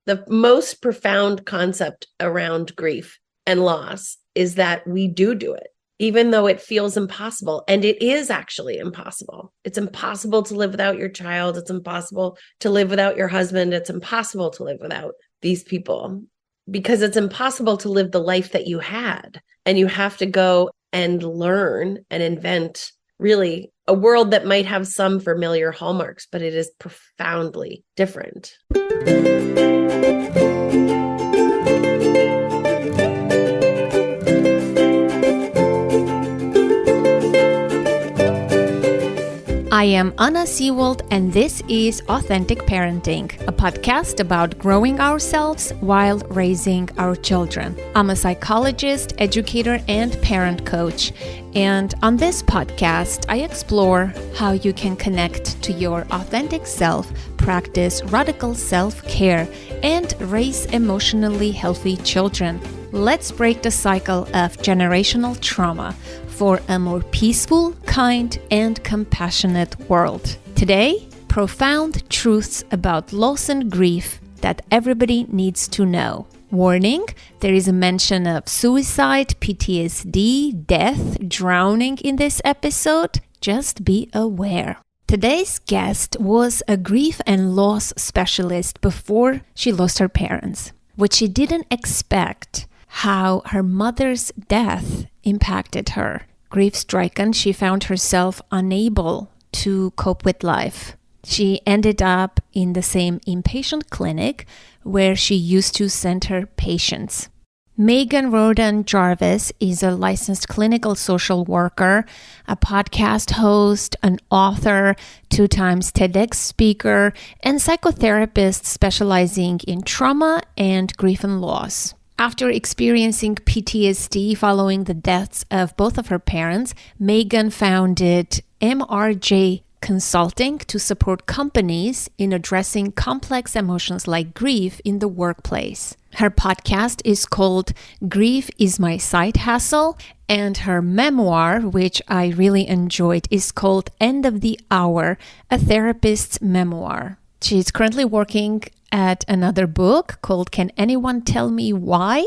The most profound concept around grief and loss is that we do it, even though it feels impossible. And it is actually impossible. It's impossible to live without your child. It's impossible to live without your husband. It's impossible to live without these people because it's impossible to live the life that you had. And you have to go and learn and invent really a world that might have some familiar hallmarks, but it is profoundly different. I am Anna Seewald, and this is Authentic Parenting, a podcast about growing ourselves while raising our children. I'm a psychologist, educator, and parent coach. And on this podcast, I explore how you can connect to your authentic self, practice radical self-care, and raise emotionally healthy children. Let's break the cycle of generational trauma for a more peaceful, kind, and compassionate world. Today, profound truths about loss and grief that everybody needs to know. Warning, there is a mention of suicide, PTSD, death, drowning in this episode. Just be aware. Today's guest was a grief and loss specialist before she lost her parents. What she didn't expect, how her mother's death impacted her. Grief-stricken, she found herself unable to cope with life. She ended up in the same inpatient clinic where she used to send her patients. Meghan Riordan Jarvis is a licensed clinical social worker, a podcast host, an author, 2 times TEDx speaker, and psychotherapist specializing in trauma and grief and loss. After experiencing PTSD following the deaths of both of her parents, Meghan founded MRJ Consulting to support companies in addressing complex emotions like grief in the workplace. Her podcast is called Grief is My Side Hustle, and her memoir, which I really enjoyed, is called End of the Hour, a therapist's memoir. She's currently working at another book called Can Anyone Tell Me Why?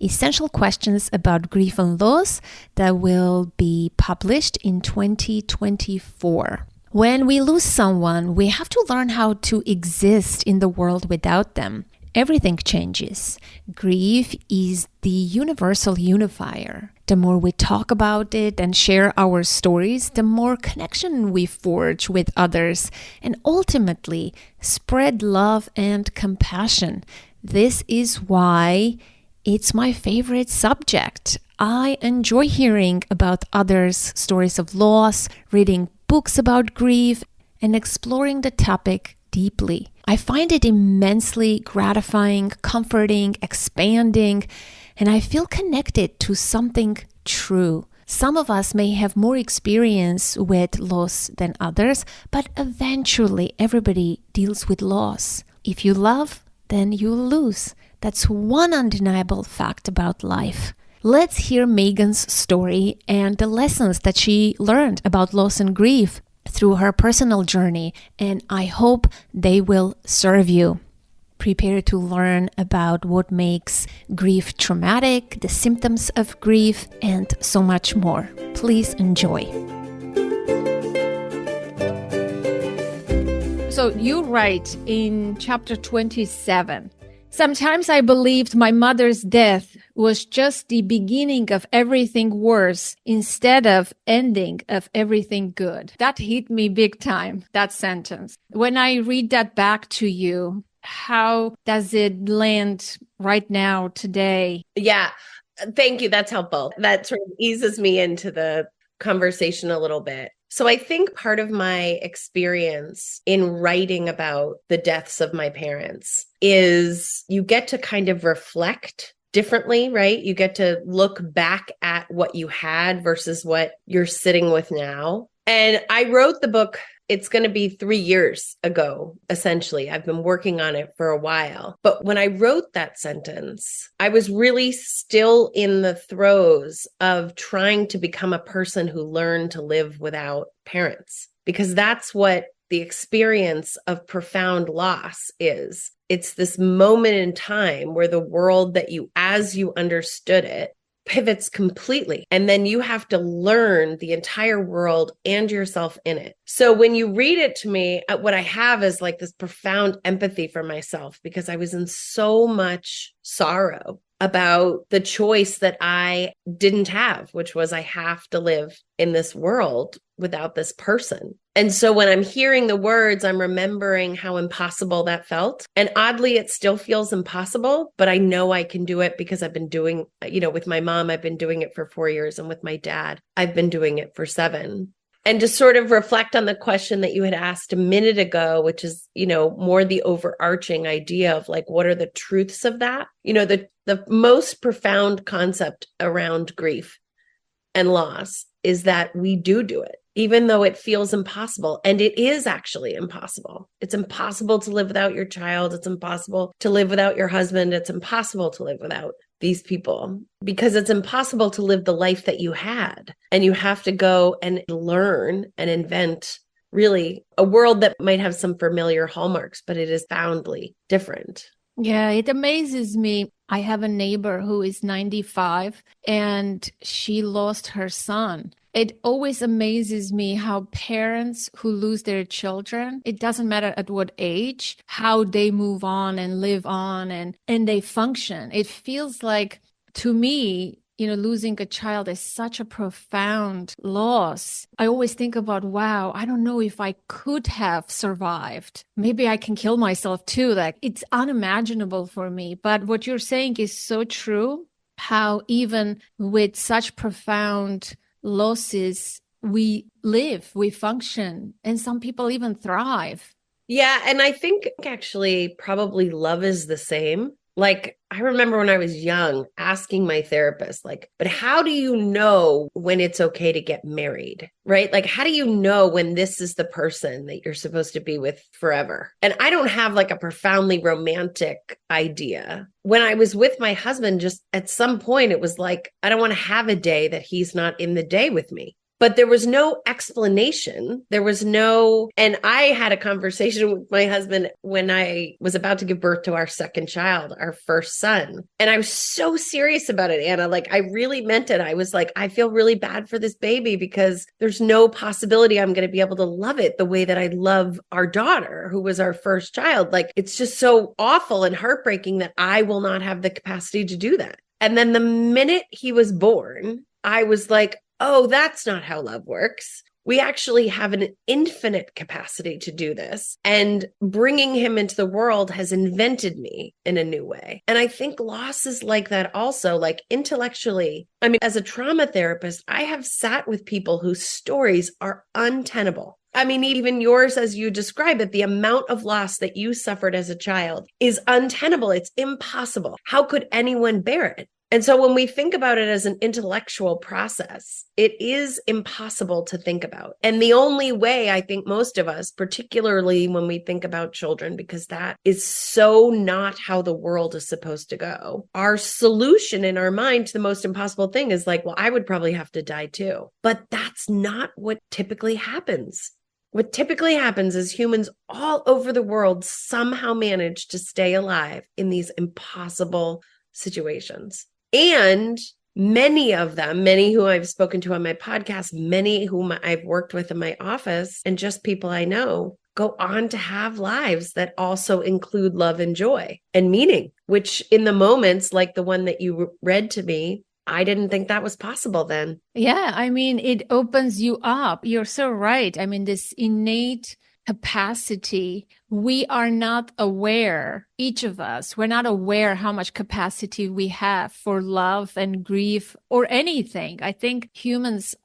Essential Questions About Grief and Loss that will be published in 2024. When we lose someone, we have to learn how to exist in the world without them. Everything changes. Grief is the universal unifier. The more we talk about it and share our stories, the more connection we forge with others and ultimately spread love and compassion. This is why it's my favorite subject. I enjoy hearing about others' stories of loss, reading books about grief, and exploring the topic deeply. I find it immensely gratifying, comforting, expanding, and I feel connected to something true. Some of us may have more experience with loss than others, but eventually everybody deals with loss. If you love, then you'll lose. That's one undeniable fact about life. Let's hear Meghan's story and the lessons that she learned about loss and grief through her personal journey, and I hope they will serve you. Prepare to learn about what makes grief traumatic, the symptoms of grief, and so much more. Please enjoy. So you write in chapter 27, sometimes I believed my mother's death was just the beginning of everything worse instead of ending of everything good. That hit me big time, that sentence. When I read that back to you, how does it land right now, today? Yeah, thank you. That's helpful. That sort of eases me into the conversation a little bit. So I think part of my experience in writing about the deaths of my parents is you get to kind of reflect differently, right? You get to look back at what you had versus what you're sitting with now. And I wrote the book, it's going to be 3 years ago, essentially. I've been working on it for a while. But when I wrote that sentence, I was really still in the throes of trying to become a person who learned to live without parents, because that's what the experience of profound loss is. it's this moment in time where the world that you, as you understood it, pivots completely. And then you have to learn the entire world and yourself in it. So when you read it to me, what I have is like this profound empathy for myself, because I was in so much sorrow about the choice that I didn't have, which was I have to live in this world without this person. And so when I'm hearing the words, I'm remembering how impossible that felt. And oddly, it still feels impossible, but I know I can do it because I've been doing, with my mom, I've been doing it for 4 years. And with my dad, I've been doing it for 7. And to sort of reflect on the question that you had asked a minute ago, which is, more the overarching idea of like, what are the truths of that? The most profound concept around grief and loss is that we do it, even though it feels impossible. And it is actually impossible. It's impossible to live without your child. It's impossible to live without your husband. It's impossible to live without these people, because it's impossible to live the life that you had. And you have to go and learn and invent really a world that might have some familiar hallmarks, but it is profoundly different. Yeah, it amazes me. I have a neighbor who is 95 and she lost her son. It always amazes me how parents who lose their children, it doesn't matter at what age, how they move on and live on and they function. It feels like, to me, losing a child is such a profound loss. I always think about, wow, I don't know if I could have survived. Maybe I can kill myself too. Like, it's unimaginable for me. But what you're saying is so true, how even with such profound losses, we live, we function, and some people even thrive. Yeah. And I think actually probably love is the same. Like, I remember when I was young asking my therapist, like, but how do you know when it's okay to get married, right? Like, how do you know when this is the person that you're supposed to be with forever? And I don't have like a profoundly romantic idea. When I was with my husband, just at some point, it was like, I don't want to have a day that he's not in the day with me. But there was no explanation. And I had a conversation with my husband when I was about to give birth to our second child, our first son. And I was so serious about it, Anna. Like, I really meant it. I was like, I feel really bad for this baby because there's no possibility I'm going to be able to love it the way that I love our daughter, who was our first child. Like, it's just so awful and heartbreaking that I will not have the capacity to do that. And then the minute he was born, I was like, oh, that's not how love works. We actually have an infinite capacity to do this. And bringing him into the world has invented me in a new way. And I think loss is like that also, like intellectually. I mean, as a trauma therapist, I have sat with people whose stories are untenable. I mean, even yours, as you describe it, the amount of loss that you suffered as a child is untenable. It's impossible. How could anyone bear it? And so when we think about it as an intellectual process, it is impossible to think about. And the only way, I think most of us, particularly when we think about children, because that is so not how the world is supposed to go, our solution in our mind to the most impossible thing is like, well, I would probably have to die too. But that's not what typically happens. What typically happens is humans all over the world somehow manage to stay alive in these impossible situations. And many of them, many who I've spoken to on my podcast, many whom I've worked with in my office, and just people I know, go on to have lives that also include love and joy and meaning, which in the moments like the one that you read to me, I didn't think that was possible then. Yeah, I mean, it opens you up. You're so right. I mean, this innate capacity, we are not aware, each of us, we're not aware how much capacity we have for love and grief or anything. I think humans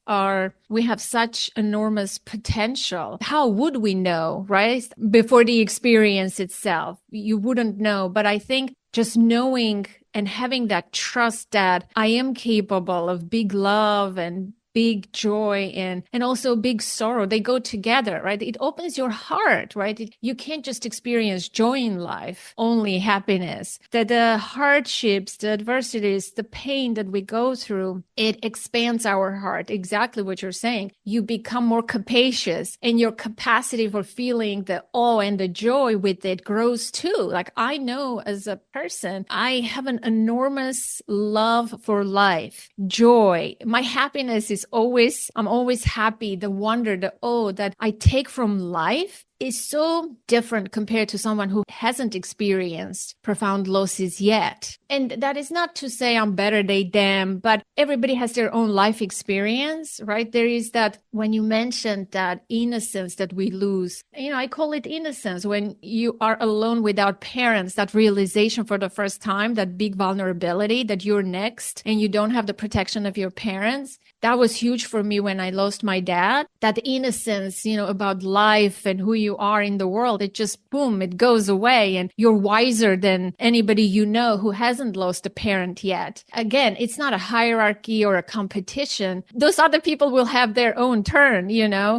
we have such enormous potential. How would we know, right? Before the experience itself, you wouldn't know. But I think just knowing and having that trust that I am capable of big love and big joy and also big sorrow. They go together, right? It opens your heart, right? You can't just experience joy in life, only happiness. That the hardships, the adversities, the pain that we go through, it expands our heart. Exactly what you're saying. You become more capacious, and your capacity for feeling the awe and the joy with it grows too. Like, I know as a person, I have an enormous love for life, joy. My happiness is I'm always happy. The wonder, the awe that I take from life is so different compared to someone who hasn't experienced profound losses yet. And that is not to say I'm better than them, but everybody has their own life experience, right? There is that, when you mentioned that innocence that we lose, I call it innocence. When you are alone without parents, that realization for the first time, that big vulnerability that you're next and you don't have the protection of your parents. That was huge for me when I lost my dad. That innocence, about life and who you are in the world, it just, boom, it goes away, and you're wiser than anybody who hasn't lost a parent yet. Again, it's not a hierarchy or a competition. Those other people will have their own turn,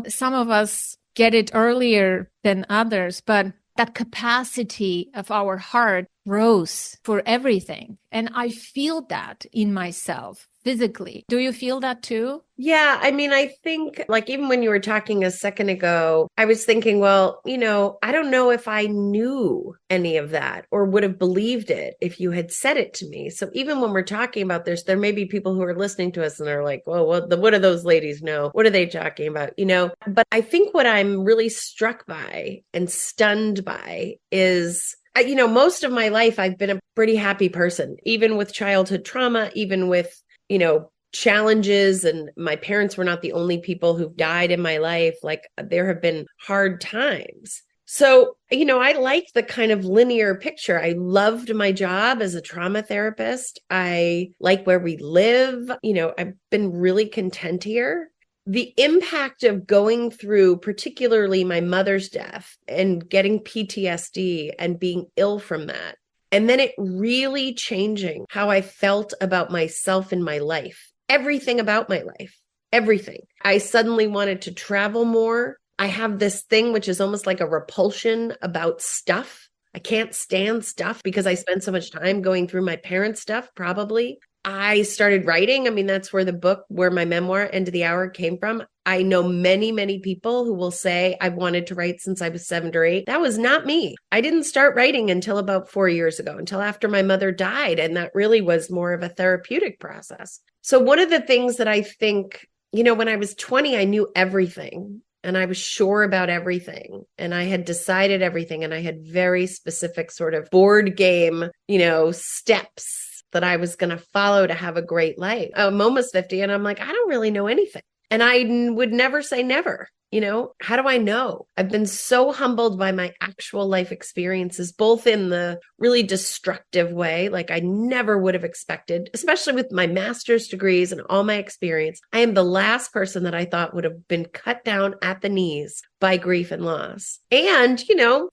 Some of us get it earlier than others, but that capacity of our heart grows for everything. And I feel that in myself physically. Do you feel that too? Yeah. I think, like, even when you were talking a second ago, I was thinking, well, I don't know if I knew any of that or would have believed it if you had said it to me. So even when we're talking about this, there may be people who are listening to us and are like, well, what do those ladies know? What are they talking about? But I think what I'm really struck by and stunned by is, most of my life, I've been a pretty happy person, even with childhood trauma, even with, challenges. And my parents were not the only people who've died in my life. Like, there have been hard times. So, I liked the kind of linear picture. I loved my job as a trauma therapist. I like where we live. I've been really content here. The impact of going through, particularly my mother's death and getting PTSD and being ill from that, and then it really changing how I felt about myself and my life, everything about my life, everything. I suddenly wanted to travel more. I have this thing, which is almost like a repulsion about stuff. I can't stand stuff because I spent so much time going through my parents' stuff, probably. I started writing. That's where my memoir, End of the Hour, came from. I know many, many people who will say, I've wanted to write since I was 7 or 8. That was not me. I didn't start writing until about 4 years ago, until after my mother died. And that really was more of a therapeutic process. So one of the things that I think, when I was 20, I knew everything. And I was sure about everything. And I had decided everything. And I had very specific sort of board game, steps that I was going to follow to have a great life. I'm almost 50 and I'm like, I don't really know anything. And I would never say never. How do I know? I've been so humbled by my actual life experiences, both in the really destructive way, like I never would have expected, especially with my master's degrees and all my experience. I am the last person that I thought would have been cut down at the knees by grief and loss. And,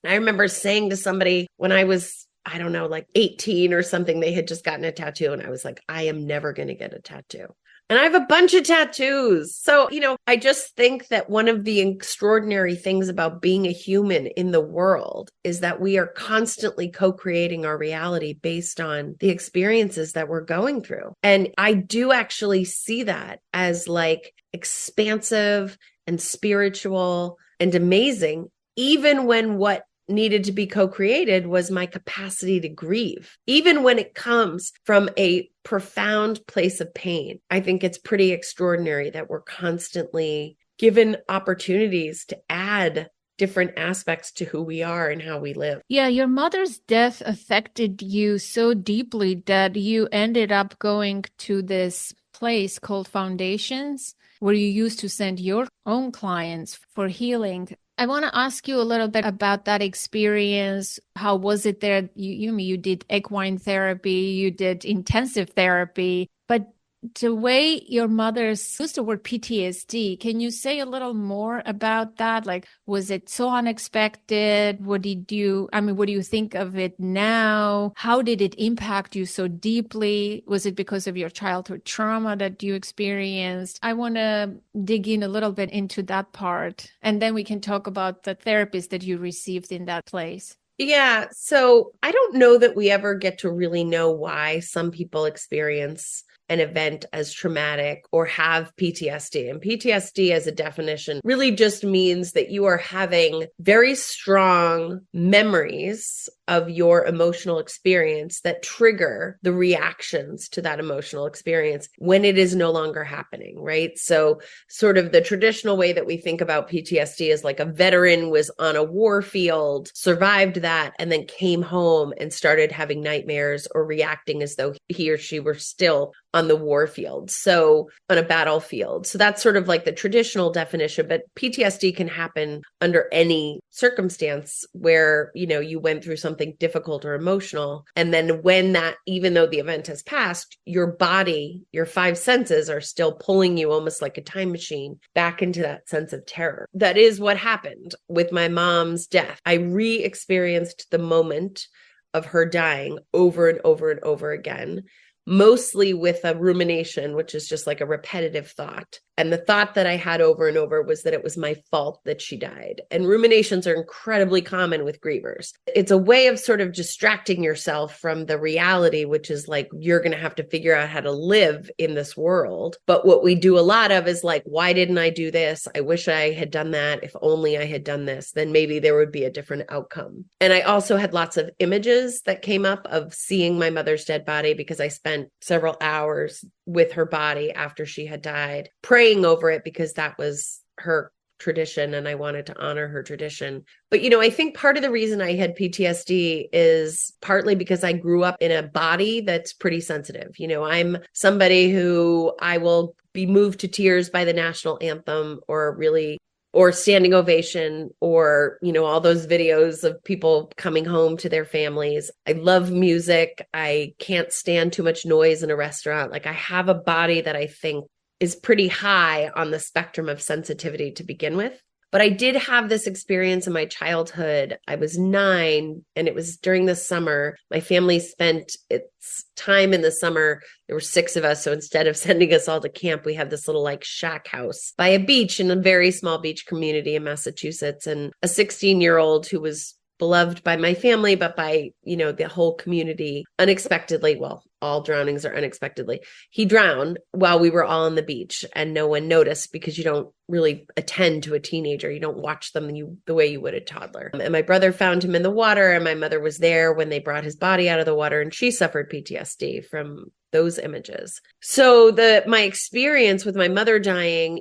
I remember saying to somebody when I was, I don't know, like 18 or something, they had just gotten a tattoo. And I was like, I am never going to get a tattoo. And I have a bunch of tattoos. So, I just think that one of the extraordinary things about being a human in the world is that we are constantly co-creating our reality based on the experiences that we're going through. And I do actually see that as like expansive and spiritual and amazing, even when what needed to be co-created was my capacity to grieve, even when it comes from a profound place of pain. I think it's pretty extraordinary that we're constantly given opportunities to add different aspects to who we are and how we live. Yeah, your mother's death affected you so deeply that you ended up going to this place called Foundations, where you used to send your own clients for healing. I want to ask you a little bit about that experience. How was it there? You did equine therapy, you did intensive therapy, but the way your mother's used the word PTSD, can you say a little more about that? Like, was it so unexpected? What do you think of it now? How did it impact you so deeply? Was it because of your childhood trauma that you experienced? I want to dig in a little bit into that part, and then we can talk about the therapist that you received in that place. Yeah. So I don't know that we ever get to really know why some people experience an event as traumatic or have PTSD. And PTSD, as a definition, really just means that you are having very strong memories of your emotional experience that trigger the reactions to that emotional experience when it is no longer happening, right? So sort of the traditional way that we think about PTSD is like a veteran was on a war field, survived that, and then came home and started having nightmares or reacting as though he or she were still on the war field. So on a battlefield. So that's sort of like the traditional definition, but PTSD can happen under any circumstance where, you went through something difficult or emotional. And then when that, even though the event has passed, your body, your five senses are still pulling you almost like a time machine back into that sense of terror. That is what happened with my mom's death. I re-experienced the moment of her dying over and over and over again, mostly with a rumination, which is just like a repetitive thought. And the thought that I had over and over was that it was my fault that she died. And ruminations are incredibly common with grievers. It's a way of sort of distracting yourself from the reality, which is like, you're going to have to figure out how to live in this world. But what we do a lot of is like, why didn't I do this? I wish I had done that. If only I had done this, then maybe there would be a different outcome. And I also had lots of images that came up of seeing my mother's dead body because I spent several hours with her body after she had died, praying over it because that was her tradition and I wanted to honor her tradition. But, I think part of the reason I had PTSD is partly because I grew up in a body that's pretty sensitive. I'm somebody who I will be moved to tears by the national anthem or standing ovation, or, all those videos of people coming home to their families. I love music. I can't stand too much noise in a restaurant. Like, I have a body that I think is pretty high on the spectrum of sensitivity to begin with. But I did have this experience in my childhood. I was 9 and it was during the summer. My family spent its time in the summer. There were 6 of us. So instead of sending us all to camp, we had this little like shack house by a beach in a very small beach community in Massachusetts. And a 16-year-old who was beloved by my family, but by, the whole community unexpectedly. Well, all drownings are unexpectedly. He drowned while we were all on the beach and no one noticed because you don't really attend to a teenager. You don't watch them the way you would a toddler. And my brother found him in the water and my mother was there when they brought his body out of the water and she suffered PTSD from those images. So my experience with my mother dying,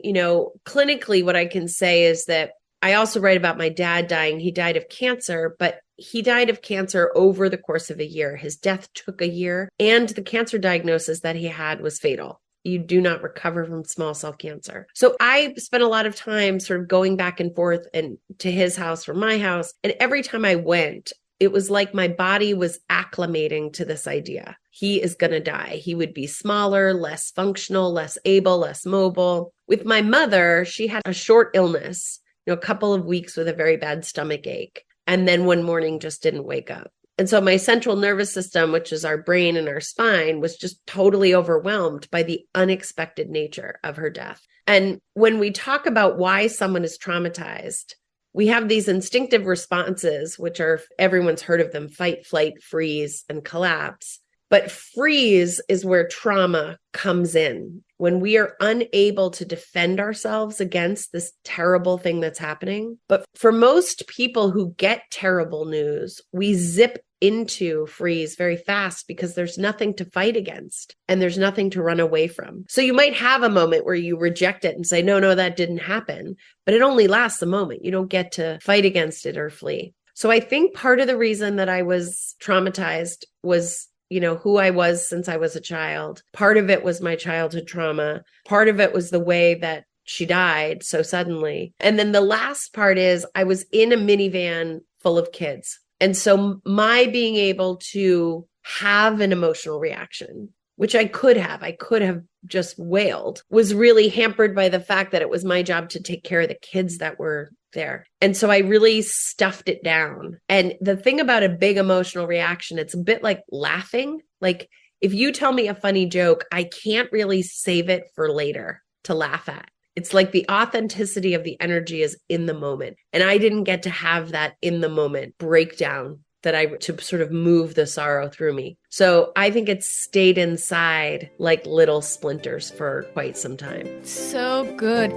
clinically, what I can say is that I also write about my dad dying. He died of cancer, but he died of cancer over the course of a year. His death took a year, and the cancer diagnosis that he had was fatal. You do not recover from small cell cancer. So I spent a lot of time sort of going back and forth and to his house from my house. And every time I went, it was like my body was acclimating to this idea. He is going to die. He would be smaller, less functional, less able, less mobile. With my mother, she had a short illness, a couple of weeks with a very bad stomach ache. And then one morning just didn't wake up. And so my central nervous system, which is our brain and our spine, was just totally overwhelmed by the unexpected nature of her death. And when we talk about why someone is traumatized, we have these instinctive responses, which are, everyone's heard of them: fight, flight, freeze, and collapse. But freeze is where trauma comes in. When we are unable to defend ourselves against this terrible thing that's happening. But for most people who get terrible news, we zip into freeze very fast because there's nothing to fight against and there's nothing to run away from. So you might have a moment where you reject it and say, no, that didn't happen. But it only lasts a moment. You don't get to fight against it or flee. So I think part of the reason that I was traumatized was who I was since I was a child. Part of it was my childhood trauma. Part of it was the way that she died so suddenly. And then the last part is I was in a minivan full of kids. And so my being able to have an emotional reaction which I could have just wailed, was really hampered by the fact that it was my job to take care of the kids that were there. And so I really stuffed it down. And the thing about a big emotional reaction, it's a bit like laughing. Like if you tell me a funny joke, I can't really save it for later to laugh at. It's like the authenticity of the energy is in the moment. And I didn't get to have that in the moment breakdown to sort of move the sorrow through me. So I think it stayed inside like little splinters for quite some time. So good.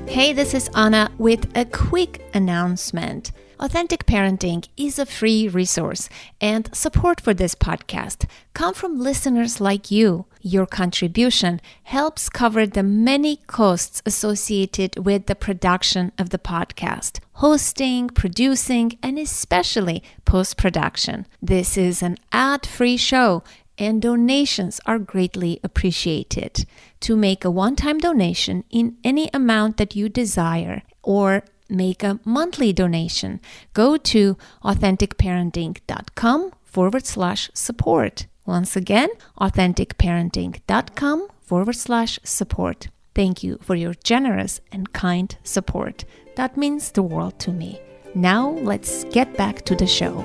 Hey, this is Anna with a quick announcement. Authentic Parenting is a free resource, and support for this podcast come from listeners like you. Your contribution helps cover the many costs associated with the production of the podcast, hosting, producing, and especially post-production. This is an ad-free show, and donations are greatly appreciated. To make a one-time donation in any amount that you desire, or make a monthly donation, go to authenticparenting.com/support. Once again, authenticparenting.com/support. Thank you for your generous and kind support. That means the world to me. Now let's get back to the show.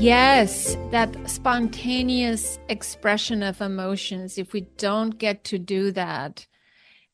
Yes, that spontaneous expression of emotions, if we don't get to do that,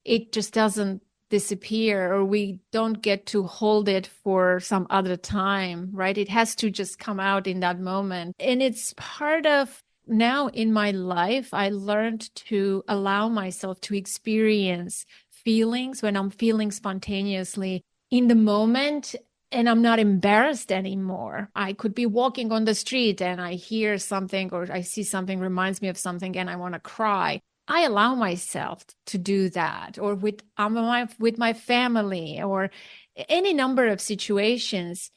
it just doesn't disappear, or we don't get to hold it for some other time, right? It has to just come out in that moment. And it's part of now in my life, I learned to allow myself to experience feelings when I'm feeling spontaneously in the moment. And I'm not embarrassed anymore. I could be walking on the street and I hear something or I see something reminds me of something and I want to cry. I allow myself to do that, or with my family, or any number of situations.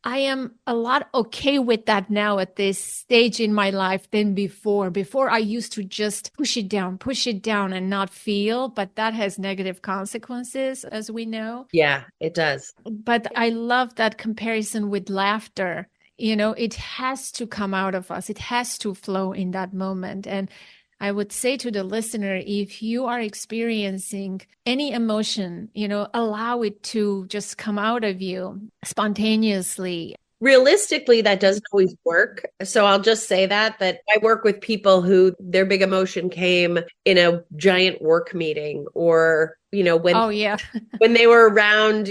I am a lot okay with that now at this stage in my life than before. Before I used to just push it down and not feel, but that has negative consequences, as we know. Yeah, it does. But I love that comparison with laughter. You know, it has to come out of us. It has to flow in that moment. And I would say to the listener, if you are experiencing any emotion, allow it to just come out of you spontaneously. Realistically, that doesn't always work. So I'll just say that I work with people who their big emotion came in a giant work meeting, or, when they were around,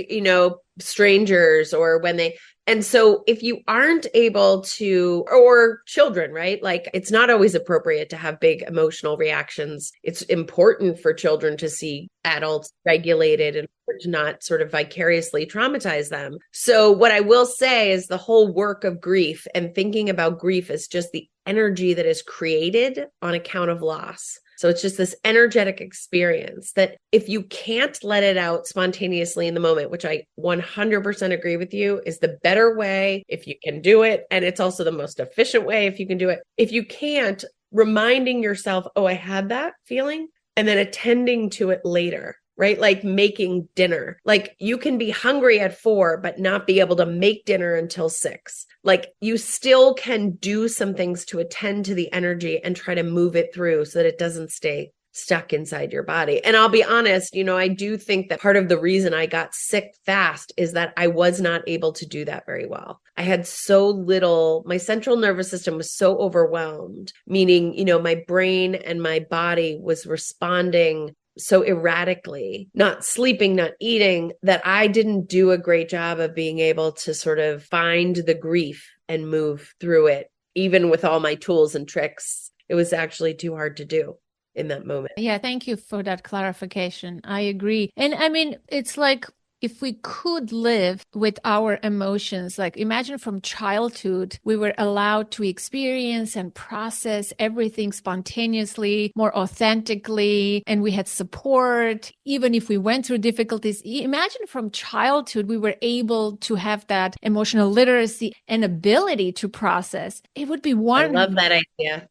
strangers, or and so if you aren't able to, or children, right? Like it's not always appropriate to have big emotional reactions. It's important for children to see adults regulated and to not sort of vicariously traumatize them. So what I will say is the whole work of grief and thinking about grief is just the energy that is created on account of loss. So it's just this energetic experience that if you can't let it out spontaneously in the moment, which I 100% agree with you, is the better way if you can do it. And it's also the most efficient way if you can do it. If you can't, reminding yourself, oh, I had that feeling, and then attending to it later. Right? Like making dinner. Like you can be hungry at 4, but not be able to make dinner until 6. Like you still can do some things to attend to the energy and try to move it through so that it doesn't stay stuck inside your body. And I'll be honest, I do think that part of the reason I got sick fast is that I was not able to do that very well. I had so little, my central nervous system was so overwhelmed, meaning, my brain and my body was responding so erratically, not sleeping, not eating, that I didn't do a great job of being able to sort of find the grief and move through it. Even with all my tools and tricks, it was actually too hard to do in that moment. Yeah, thank you for that clarification. I agree. And I mean, it's like, if we could live with our emotions, like imagine from childhood, we were allowed to experience and process everything spontaneously, more authentically, and we had support, even if we went through difficulties. Imagine from childhood, we were able to have that emotional literacy and ability to process. It would be wonderful. I love that idea.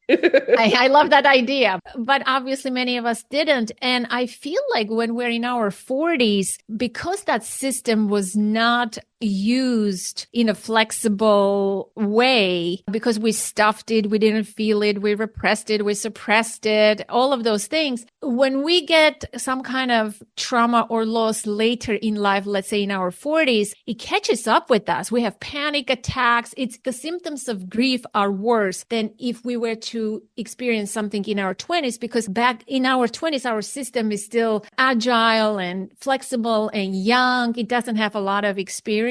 I love that idea. But obviously many of us didn't. And I feel like when we're in our 40s, because that's system was not used in a flexible way because we stuffed it, we didn't feel it, we repressed it, we suppressed it, all of those things. When we get some kind of trauma or loss later in life, let's say in our 40s, it catches up with us. We have panic attacks. It's the symptoms of grief are worse than if we were to experience something in our 20s, because back in our 20s, our system is still agile and flexible and young. It doesn't have a lot of experience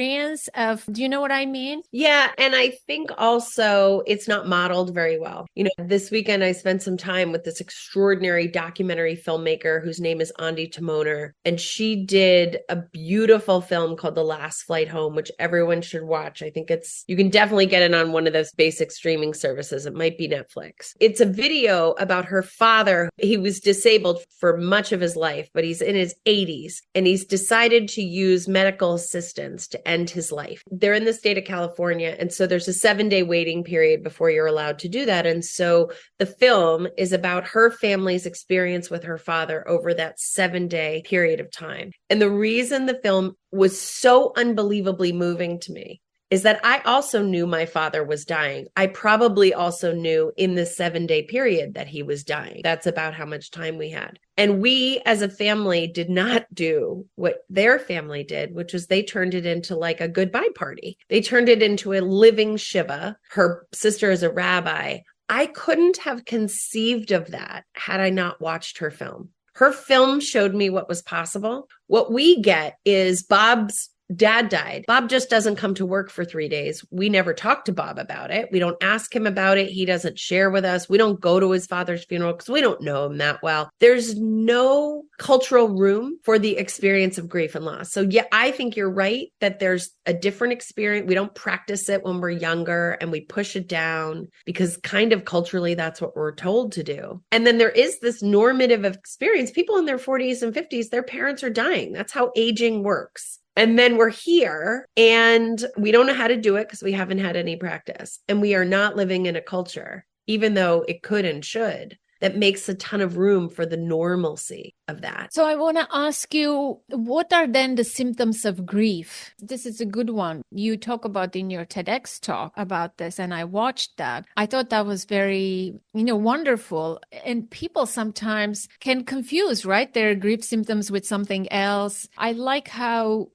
of, do you know what I mean? Yeah. And I think also it's not modeled very well. This weekend I spent some time with this extraordinary documentary filmmaker whose name is Andi Timoner. And she did a beautiful film called The Last Flight Home, which everyone should watch. I think you can definitely get it on one of those basic streaming services. It might be Netflix. It's a video about her father. He was disabled for much of his life, but he's in his 80s and he's decided to use medical assistance to end his life. They're in the state of California. And so there's a 7-day waiting period before you're allowed to do that. And so the film is about her family's experience with her father over that 7-day period of time. And the reason the film was so unbelievably moving to me is that I also knew my father was dying. I probably also knew in the 7-day period that he was dying. That's about how much time we had. And we as a family did not do what their family did, which was they turned it into like a goodbye party. They turned it into a living Shiva. Her sister is a rabbi. I couldn't have conceived of that had I not watched her film. Her film showed me what was possible. What we get is Bob's dad died. Bob just doesn't come to work for 3 days. We never talk to Bob about it. We don't ask him about it. He doesn't share with us. We don't go to his father's funeral because we don't know him that well. There's no cultural room for the experience of grief and loss. So yeah, I think you're right that there's a different experience. We don't practice it when we're younger and we push it down because kind of culturally that's what we're told to do. And then there is this normative experience. People in their 40s and 50s, their parents are dying. That's how aging works. And then we're here and we don't know how to do it because we haven't had any practice. And we are not living in a culture, even though it could and should, that makes a ton of room for the normalcy of that. So I want to ask you, what are then the symptoms of grief? This is a good one. You talk about in your TEDx talk about this, and I watched that. I thought that was very, wonderful. And people sometimes can confuse, right, their grief symptoms with something else. I like how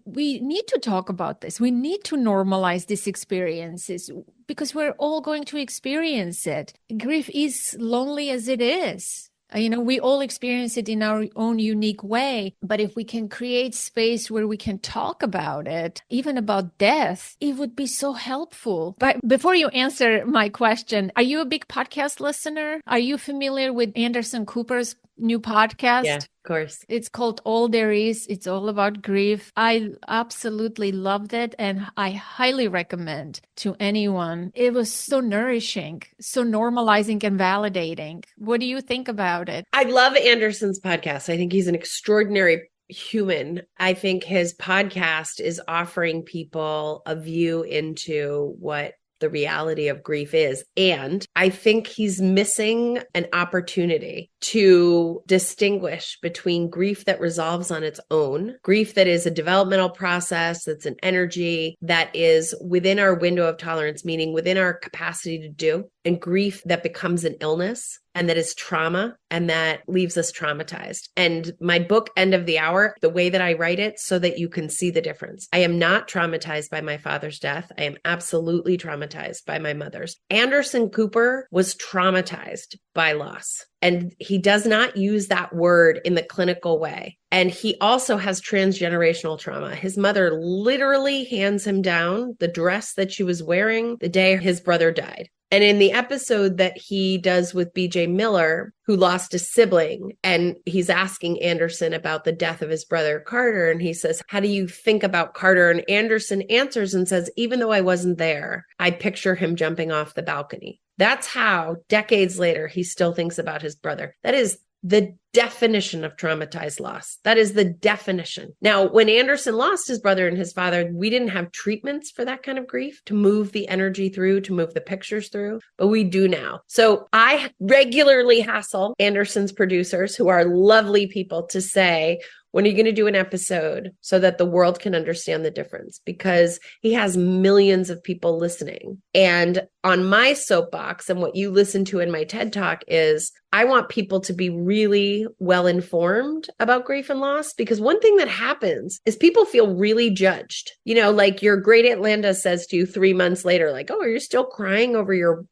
we need to talk about this. We need to normalize these experiences because we're all going to experience it. Grief is lonely as it is. We all experience it in our own unique way. But if we can create space where we can talk about it, even about death, it would be so helpful. But before you answer my question, are you a big podcast listener? Are you familiar with Anderson Cooper's new podcast? Yeah, of course. It's called All There Is. It's all about grief. I absolutely loved it and I highly recommend to anyone. It was so nourishing, so normalizing and validating. What do you think about it? I love Anderson's podcast. I think he's an extraordinary human. I think his podcast is offering people a view into what the reality of grief is. And I think he's missing an opportunity to distinguish between grief that resolves on its own, grief that is a developmental process, that's an energy that is within our window of tolerance, meaning within our capacity to do, and grief that becomes an illness and that is trauma and that leaves us traumatized. And my book, End of the Hour, the way that I write it so that you can see the difference. I am not traumatized by my father's death. I am absolutely traumatized by my mother's. Anderson Cooper was traumatized by loss. And he does not use that word in the clinical way. And he also has transgenerational trauma. His mother literally hands him down the dress that she was wearing the day his brother died. And in the episode that he does with BJ Miller, who lost a sibling, and he's asking Anderson about the death of his brother Carter, and he says, "How do you think about Carter?" And Anderson answers and says, "Even though I wasn't there, I picture him jumping off the balcony." That's how, decades later, he still thinks about his brother. That is the definition of traumatized loss. That is the definition. Now, when Anderson lost his brother and his father, we didn't have treatments for that kind of grief to move the energy through, to move the pictures through, but we do now. So I regularly hassle Anderson's producers, who are lovely people, to say, When are you going to do an episode so that the world can understand the difference? Because he has millions of people listening. And on my soapbox and what you listen to in my TED Talk is I want people to be really well informed about grief and loss, because one thing that happens is people feel really judged. Like your great Aunt Linda says to you 3 months later, like, oh, are you still crying over your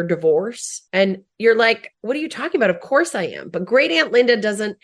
divorce? And you're like, what are you talking about? Of course I am. But great Aunt Linda doesn't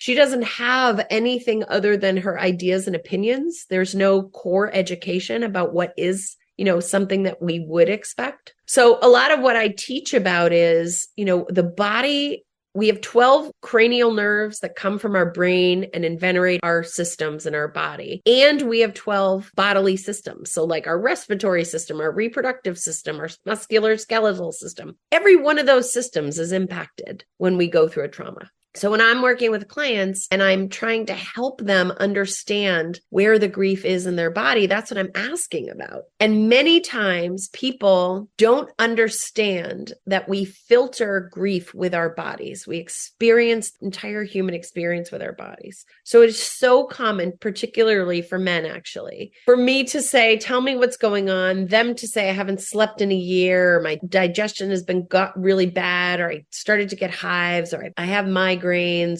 have anything other than her ideas and opinions. There's no core education about what is something that we would expect. So a lot of what I teach about is, the body. We have 12 cranial nerves that come from our brain and invenerate our systems in our body. And we have 12 bodily systems. So like our respiratory system, our reproductive system, our muscular skeletal system. Every one of those systems is impacted when we go through a trauma. So when I'm working with clients and I'm trying to help them understand where the grief is in their body, that's what I'm asking about. And many times people don't understand that we filter grief with our bodies. We experience the entire human experience with our bodies. So it is so common, particularly for men, actually, for me to say, tell me what's going on, them to say, I haven't slept in a year, or my digestion has got really bad, or I started to get hives, or I have migraines,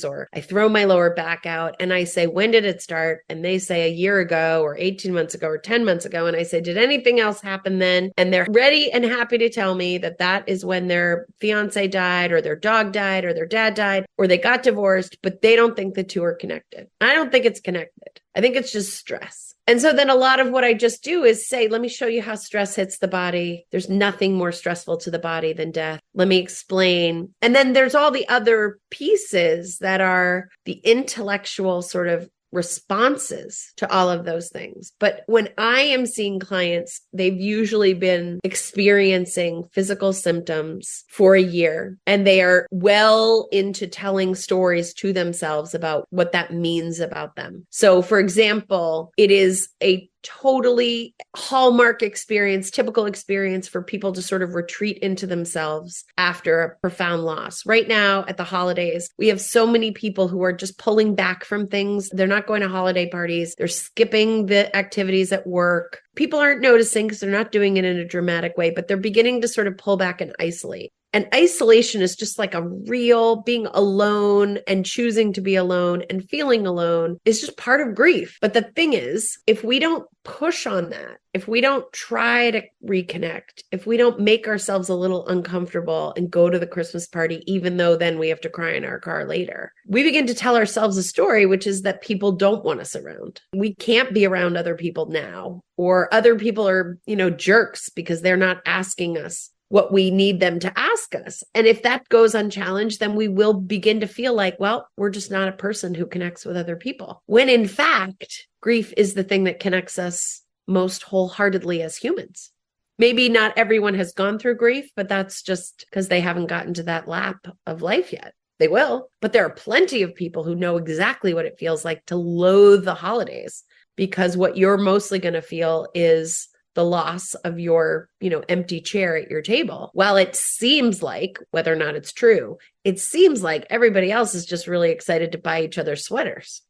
or I throw my lower back out. And I say, when did it start? And they say a year ago, or 18 months ago, or 10 months ago. And I say, did anything else happen then? And they're ready and happy to tell me that is when their fiance died, or their dog died, or their dad died, or they got divorced, but they don't think the two are connected. I don't think it's connected. I think it's just stress. And so then a lot of what I just do is say, let me show you how stress hits the body. There's nothing more stressful to the body than death. Let me explain. And then there's all the other pieces that are the intellectual sort of responses to all of those things. But when I am seeing clients, they've usually been experiencing physical symptoms for a year, and they are well into telling stories to themselves about what that means about them. So for example, it is a totally hallmark experience, typical experience for people to sort of retreat into themselves after a profound loss. Right now at the holidays, we have so many people who are just pulling back from things. They're not going to holiday parties. They're skipping the activities at work. People aren't noticing because they're not doing it in a dramatic way, but they're beginning to sort of pull back and isolate. And isolation is just like a real being alone, and choosing to be alone and feeling alone is just part of grief. But the thing is, if we don't push on that, if we don't try to reconnect, if we don't make ourselves a little uncomfortable and go to the Christmas party, even though then we have to cry in our car later, we begin to tell ourselves a story, which is that people don't want us around. We can't be around other people now, or other people are, jerks because they're not asking us what we need them to ask us. And if that goes unchallenged, then we will begin to feel like, well, we're just not a person who connects with other people. When in fact, grief is the thing that connects us most wholeheartedly as humans. Maybe not everyone has gone through grief, but that's just because they haven't gotten to that lap of life yet. They will, but there are plenty of people who know exactly what it feels like to loathe the holidays, because what you're mostly going to feel is the loss of your, empty chair at your table. While it seems like, whether or not it's true, it seems like everybody else is just really excited to buy each other sweaters.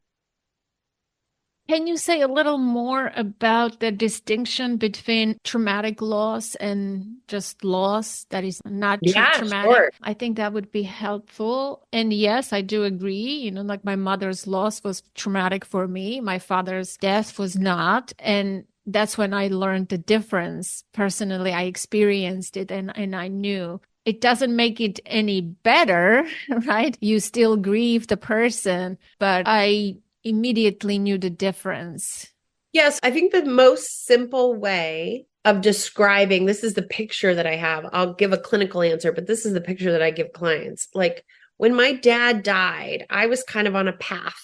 Can you say a little more about the distinction between traumatic loss and just loss that is not traumatic? Sure. I think that would be helpful. And yes, I do agree. Like my mother's loss was traumatic for me. My father's death was not. And that's when I learned the difference. Personally, I experienced it and I knew. It doesn't make it any better, right? You still grieve the person, but I immediately knew the difference. Yes, I think the most simple way of describing, this is the picture that I have. I'll give a clinical answer, but this is the picture that I give clients. Like when my dad died, I was kind of on a path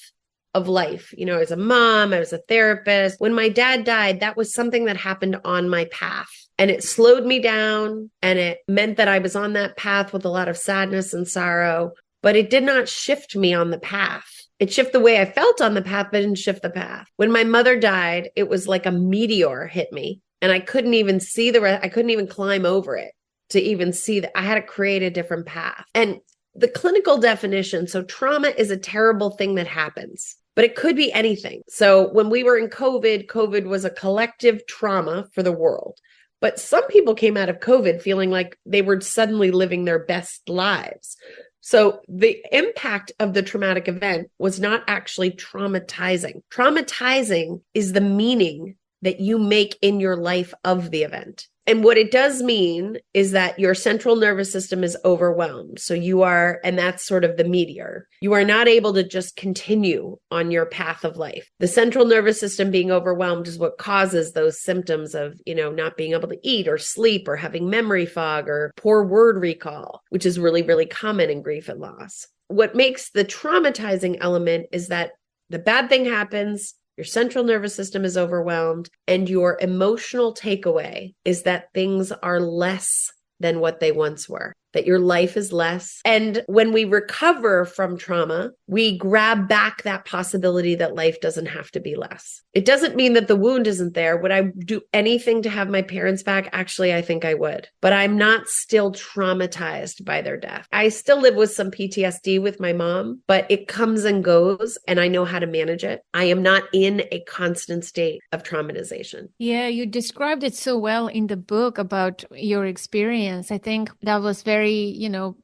of life. As a mom, I was a therapist. When my dad died, that was something that happened on my path. And it slowed me down, and it meant that I was on that path with a lot of sadness and sorrow, but it did not shift me on the path. It shifted the way I felt on the path, but didn't shift the path. When my mother died, it was like a meteor hit me, and I couldn't even see I couldn't even climb over it to even see that. I had to create a different path. And the clinical definition, so trauma is a terrible thing that happens. but it could be anything. So when we were in COVID was a collective trauma for the world. But some people came out of COVID feeling like they were suddenly living their best lives. So the impact of the traumatic event was not actually traumatizing. Traumatizing is the meaning that you make in your life of the event. And what it does mean is that your central nervous system is overwhelmed. So you are, and that's sort of the meteor. You are not able to just continue on your path of life. The central nervous system being overwhelmed is what causes those symptoms of, not being able to eat or sleep or having memory fog or poor word recall, which is really, really common in grief and loss. What makes the traumatizing element is that the bad thing happens, your central nervous system is overwhelmed, and your emotional takeaway is that things are less than what they once were, that your life is less. And when we recover from trauma, we grab back that possibility that life doesn't have to be less. It doesn't mean that the wound isn't there. Would I do anything to have my parents back? Actually, I think I would, but I'm not still traumatized by their death. I still live with some PTSD with my mom, but it comes and goes and I know how to manage it. I am not in a constant state of traumatization. Yeah, you described it so well in the book about your experience. I think that was very,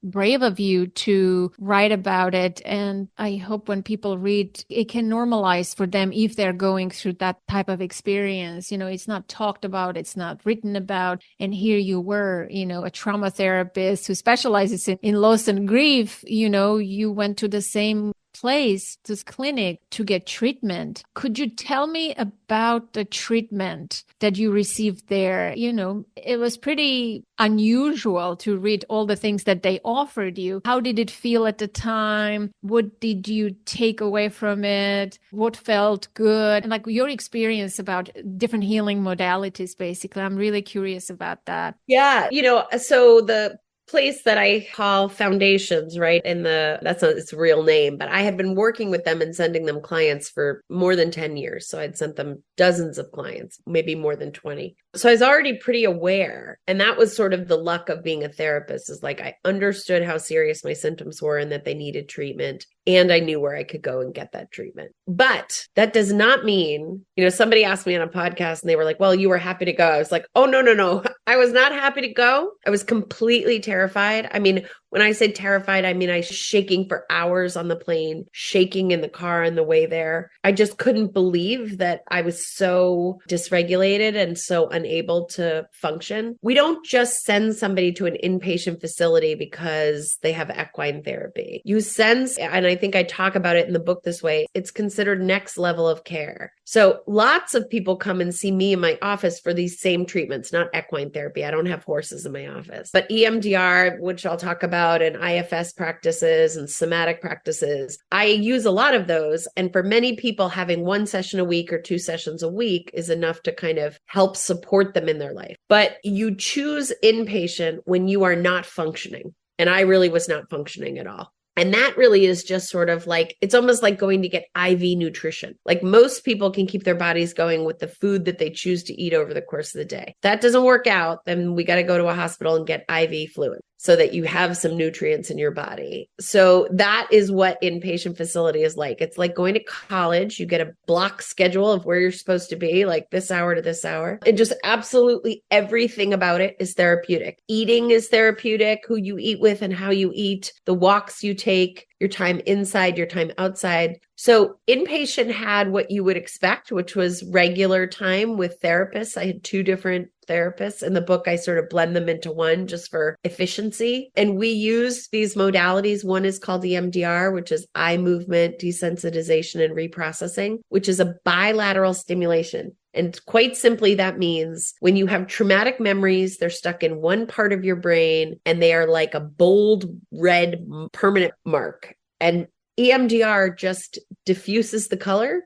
brave of you to write about it. And I hope when people read, it can normalize for them if they're going through that type of experience. It's not talked about, it's not written about. And here you were, a trauma therapist who specializes in loss and grief. You went to the same place, this clinic, to get treatment. Could you tell me about the treatment that you received there? It was pretty unusual to read all the things that they offered you. How did it feel at the time? What did you take away from it? What felt good? And like your experience about different healing modalities, basically. I'm really curious about that. Yeah. So the place that I call Foundations, right? That's not its real name, but I had been working with them and sending them clients for more than 10 years. So I'd sent them dozens of clients, maybe more than 20. So I was already pretty aware. And that was sort of the luck of being a therapist, is like, I understood how serious my symptoms were and that they needed treatment. And I knew where I could go and get that treatment. But that does not mean, somebody asked me on a podcast and they were like, well, you were happy to go. I was like, oh, no. I was not happy to go. I was completely terrified. I mean, when I say terrified, I mean, I was shaking for hours on the plane, shaking in the car on the way there. I just couldn't believe that I was so dysregulated and so unable to function. We don't just send somebody to an inpatient facility because they have equine therapy. You send, and I think I talk about it in the book this way, it's considered next level of care. So lots of people come and see me in my office for these same treatments, not equine therapy. I don't have horses in my office, but EMDR, which I'll talk about, and IFS practices and somatic practices. I use a lot of those. And for many people, having one session a week or 2 sessions a week is enough to kind of help support them in their life. But you choose inpatient when you are not functioning. And I really was not functioning at all. And that really is just sort of like, it's almost like going to get IV nutrition. Like most people can keep their bodies going with the food that they choose to eat over the course of the day. If that doesn't work out, then we got to go to a hospital and get IV fluid so that you have some nutrients in your body. So that is what inpatient facility is like. It's like going to college. You get a block schedule of where you're supposed to be, like this hour to this hour. And just absolutely everything about it is therapeutic. Eating is therapeutic, who you eat with and how you eat, the walks you take, your time inside, your time outside. So inpatient had what you would expect, which was regular time with therapists. I had 2 different therapists. In the book, I sort of blend them into one just for efficiency. And we use these modalities. One is called EMDR, which is eye movement desensitization and reprocessing, which is a bilateral stimulation. And quite simply, that means when you have traumatic memories, they're stuck in one part of your brain and they are like a bold red permanent mark. And EMDR just diffuses the color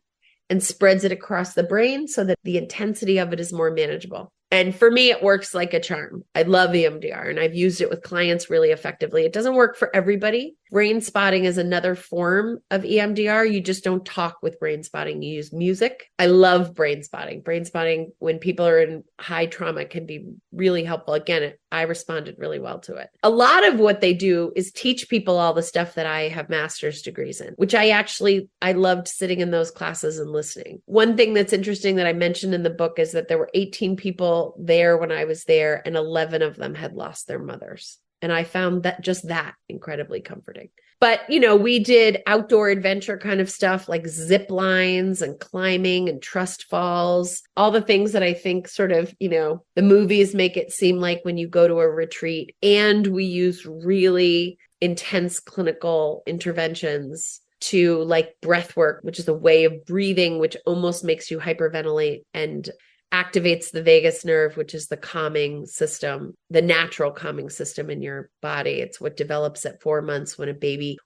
and spreads it across the brain so that the intensity of it is more manageable. And for me, it works like a charm. I love EMDR and I've used it with clients really effectively. It doesn't work for everybody. Brain spotting is another form of EMDR. You just don't talk with brain spotting. You use music. I love brain spotting. Brain spotting when people are in high trauma can be really helpful. Again, I responded really well to it. A lot of what they do is teach people all the stuff that I have master's degrees in, which I loved sitting in those classes and listening. One thing that's interesting that I mentioned in the book is that there were 18 people there when I was there, and 11 of them had lost their mothers. And I found that incredibly comforting. But, we did outdoor adventure kind of stuff like zip lines and climbing and trust falls, all the things that I think sort of, the movies make it seem like when you go to a retreat. And we use really intense clinical interventions to like breath work, which is a way of breathing, which almost makes you hyperventilate and activates the vagus nerve, which is the calming system, the natural calming system in your body. It's what develops at 4 months when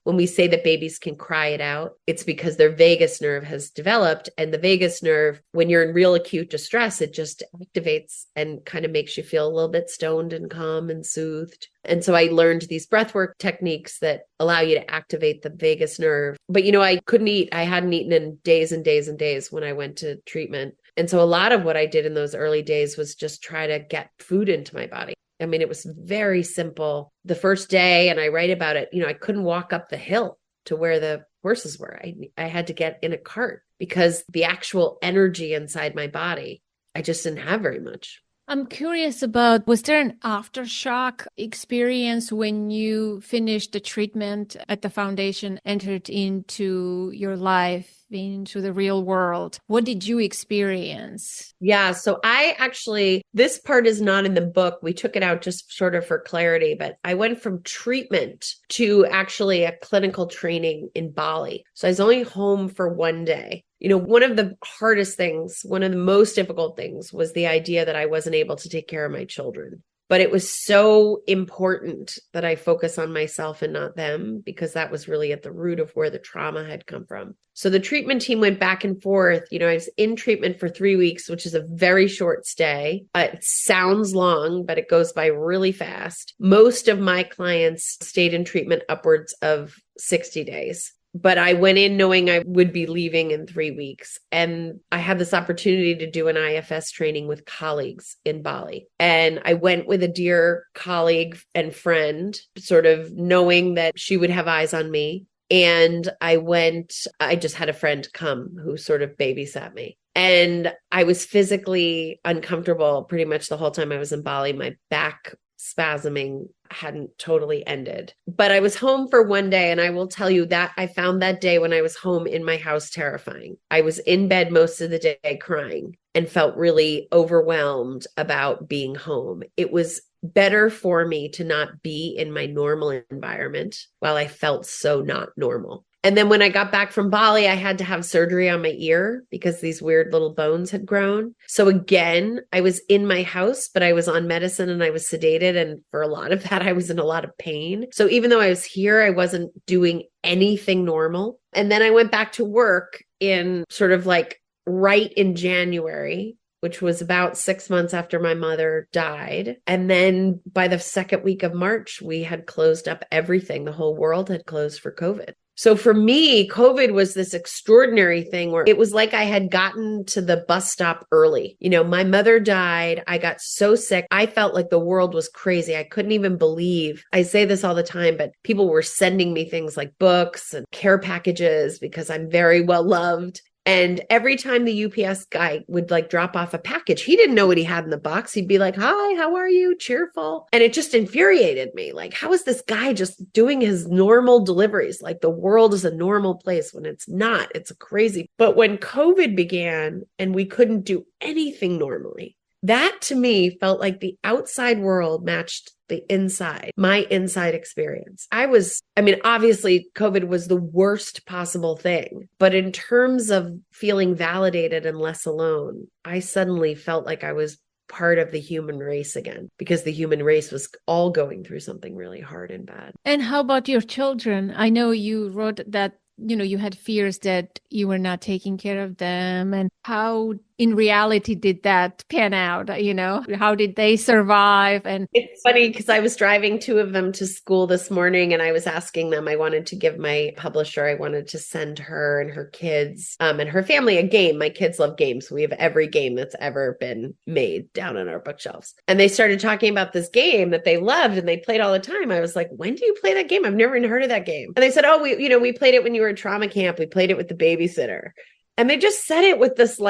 we say that babies can cry it out, it's because their vagus nerve has developed. And the vagus nerve, when you're in real acute distress, it just activates and kind of makes you feel a little bit stoned and calm and soothed. And so I learned these breathwork techniques that allow you to activate the vagus nerve. But, I couldn't eat. I hadn't eaten in days and days and days when I went to treatment. And so a lot of what I did in those early days was just try to get food into my body. I mean, it was very simple. The first day, and I write about it, I couldn't walk up the hill to where the horses were. I had to get in a cart because the actual energy inside my body, I just didn't have very much. I'm curious about, was there an aftershock experience when you finished the treatment at the foundation, entered into your life, into the real world? What did you experience? Yeah, so this part is not in the book. We took it out just sort of for clarity, but I went from treatment to actually a clinical training in Bali. So I was only home for one day. One of the hardest things, one of the most difficult things was the idea that I wasn't able to take care of my children. But it was so important that I focus on myself and not them, because that was really at the root of where the trauma had come from. So the treatment team went back and forth. I was in treatment for 3 weeks, which is a very short stay. It sounds long, but it goes by really fast. Most of my clients stayed in treatment upwards of 60 days. But I went in knowing I would be leaving in 3 weeks. And I had this opportunity to do an IFS training with colleagues in Bali. And I went with a dear colleague and friend, sort of knowing that she would have eyes on me. And I just had a friend come who sort of babysat me. And I was physically uncomfortable pretty much the whole time I was in Bali. My back spasming hadn't totally ended. But I was home for one day, and I will tell you that I found that day when I was home in my house terrifying. I was in bed most of the day crying and felt really overwhelmed about being home. It was better for me to not be in my normal environment while I felt so not normal. And then when I got back from Bali, I had to have surgery on my ear because these weird little bones had grown. So again, I was in my house, but I was on medicine and I was sedated. And for a lot of that, I was in a lot of pain. So even though I was here, I wasn't doing anything normal. And then I went back to work in sort of like right in January, which was about 6 months after my mother died. And then by the second week of March, we had closed up everything. The whole world had closed for COVID. So for me, COVID was this extraordinary thing where it was like I had gotten to the bus stop early. My mother died. I got so sick. I felt like the world was crazy. I couldn't even believe. I say this all the time, but people were sending me things like books and care packages because I'm very well loved. And every time the UPS guy would like drop off a package, he didn't know what he had in the box. He'd be like, "Hi, how are you? Cheerful." And it just infuriated me. Like, how is this guy just doing his normal deliveries? Like the world is a normal place when it's not. It's crazy. But when COVID began and we couldn't do anything normally, that to me felt like the outside world matched the inside, my inside experience. Obviously COVID was the worst possible thing, but in terms of feeling validated and less alone, I suddenly felt like I was part of the human race again, because the human race was all going through something really hard and bad. And how about your children? I know you wrote that you had fears that you were not taking care of them. And how in reality did that pan out? You know, how did they survive? And it's funny because I was driving two of them to school this morning and I was asking them, I wanted to give my publisher, I wanted to send her and her kids and her family a game. My kids love games. We have every game that's ever been made down on our bookshelves. And they started talking about this game that they loved and they played all the time. I was like, when do you play that game? I've never even heard of that game. And they said, oh, we played it when you were at trauma camp. We played it with the babysitter. And they just said it with this